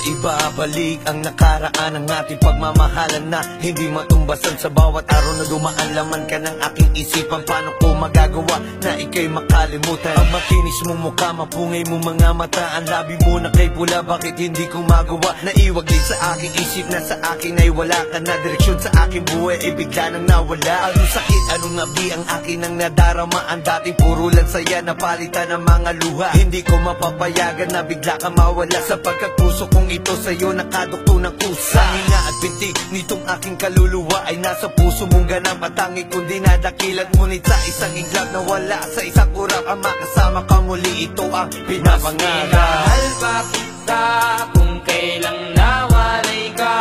Maibabalik ang nakaraan ng ating pagmamahalan na hindi matumbasan sa bawat araw na dumaan. Laman ka ng aking isipan, paano ko magagawa na ika'y makalimutan? Ang makinis mong mukha, mapungay mong mga mata, ang labi mo na kay pula, bakit hindi ko magawa? Naiwag din sa aking isip na sa akin ay wala ka na. Direksyon sa aking buhay ay bigla nang nawala. Anong sakit, anong nabi ang akin ang nadarama? Ang dating puro lang saya, napalitan ng mga luha. Hindi ko mapapayagan na bigla ka mawala, sapagkat puso kong ito sa'yo nakadukto ng kusa. Hinga at binti nitong aking kaluluwa ay nasa puso mong ganap at tangi kong dinadakilan. Ngunit sa isang iglap na wala, sa isang urap ang makasama ka muli. Ito ang pinapangarap. Mahal pa kita kung kailang nawalay ka.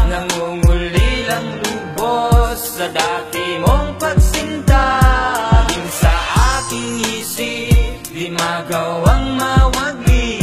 Nangunguli lang lubos sa dati mong pagsinta. Din sa aking isip, di magawang mawagi.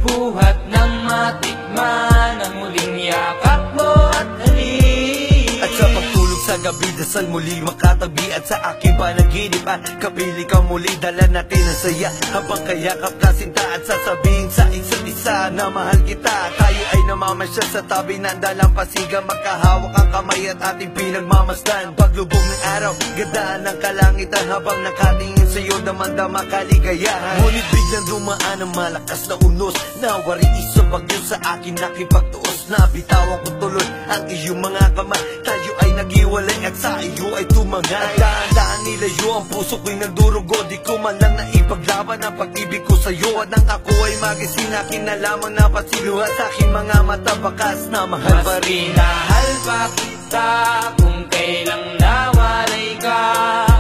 Buhat ng matikman ang muling yakap mo at halik. At sa pagtulog sa gabi, dasal muli makatabi. At sa aking panaginip at kapili ka muli, dala natin ang saya habang kayakap ka sinta. At sasabihin sa isa't isa na mahal kita. Tayo ay namamasya sa tabi ng dalampasigan, magkahawak ang kamay at ating pinagmamasdan. Paglubog ng araw, gandaan ng kalangitan, habang nakatingin sa'yo damang-dama kaligayahan. Ngunit biglang dumaan ang malakas na unos, nawari isang bagyo sa akin nakipagtuos. Nabitawan ko tuloy ang iyong mga kamay, tayo ay nag-iwalay at sa iyo ay tumangay. At dahan-dahan nilayo ang puso ko'y nagdurugo, di ko man lang naipaglaban ang pag-ibig ko sa'yo. At nang ako ay magising, akin na lamang napasiluha sa aking mga mata, bakas na mahal pa rin. Mahal pa kita kung kailang nawalay ka.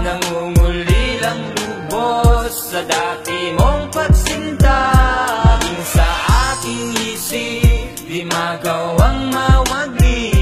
Nangunguli lang lubos sa dati mong pagsinta. Din sa aking isip, di magawang mawagi.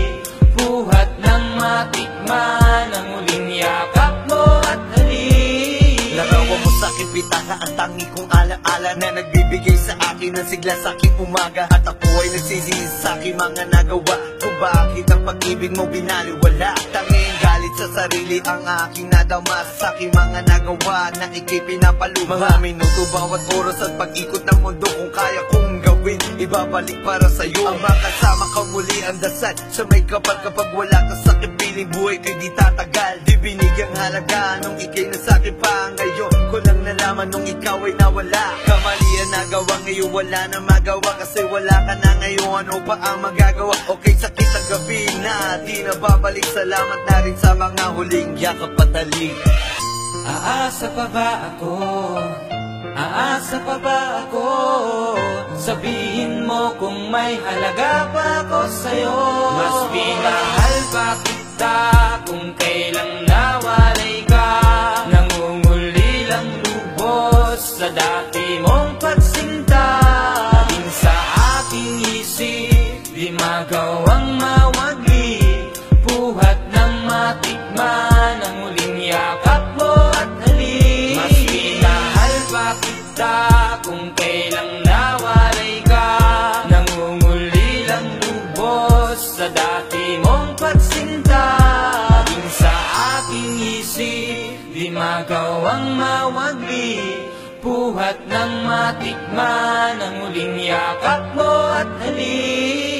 Buhat ng matikman ang muling yakap mo at halik. Larawan mo sa'kin pitaka, ang tangi kong alaala na nagbibigay sa akin ng sigla sa aking umaga. At ako ay nagsisisi sa aking mga nagawa, kung bakit ang pag-ibig mo binaliwala. Tanging galit sa sarili ang aking nadama sa aking mga nagawa na ika'y pinapaluba. Mga minuto, bawat oras at pag-ikot ng mundo, kung kaya kong gawin, ibabalik para sa'yo ang makasama ka muli. Ang dasal sa may kapal, kapag wala ka sa akin, piling buhay ko'y di tatagal. Di binigyang halaga nung ika'y nasa'kin pa. Ngayon ko lang nalaman nung ikaw ay nawala. Kamalian nagawa, ngayon wala na magawa, kasi wala ka na ngayon, ano pa ang magagawa? Okay, sakit ang gabi na di na babalik. Salamat na rin sa mga huling yakap at halik. Aasa pa ba ako? Aasa pa ba ako? Sabihin mo kung may halaga pa ako sa'yo. Mas pinahal pa kita kung kailang nawalay ka. Nangunguli lang lubos sa dati mong pagsinta. Din sa aking isip, di magawang mawagi. Buhat ng matikman ang muling yakap mo at halik. Mas pinahal pa kita kung kailang nawalay ka. Nangunguli lang lubos sa dati mong pagsinta. Din sa aking isip, di magawang mawagi. Buhat ng matikman ang muling yakap mo at halik.